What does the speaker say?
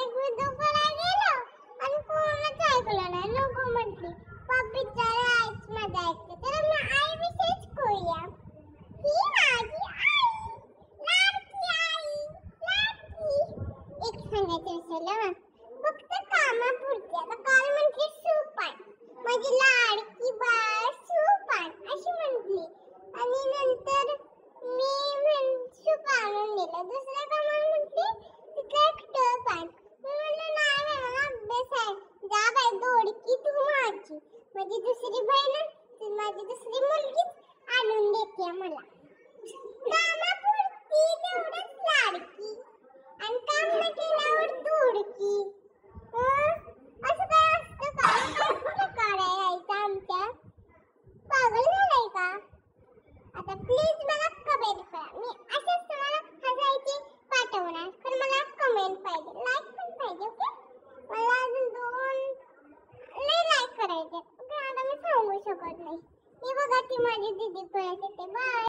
एक व्हिडिओ करायला गेलो आणि कोणच ऐकलं नाही. नको म्हटली. पप्पीचा आईच माझा ऐकते. तर मी आई विषयीच करूया. ही माझी आई, लाडकी आई, लाडकी. एक सांगायचं विसरलं. फक्त कामापुरती. आता काल म्हटली सूप आण. माझी लाडकी बाळ सूप आण अशी म्हटली. आणि नंतर मी सूप आणून दिलं. दुसऱ्या कामाला म्हटली तिकडे एक टप आण. मी म्हटलं नाही बाई मला अभ्यास आहे. जा बाई दोडकी तू माझी. माझी दुसरी बहीण माझी दुसरी मुलगीच आणून देते मला. कामापुरती तेवढंच लाडकी आणि काम न केल्यावर दोडकी. असं काय असतं का? काय प्रकार आहे यायचा आमच्या? पागल झालाय का? आता प्लीज मला कमेंट करा. मी असेच तुम्हाला हसायचे पाठवणार. पण मला कमेंट पाहिजे, लाईक पण पाहिजे. ओके, मला अजून 2 लय लाईक करायचे. ओके, आता मी सांगू शकत नाही. हे बघा ती माझी दीदी पळत येते. बाय.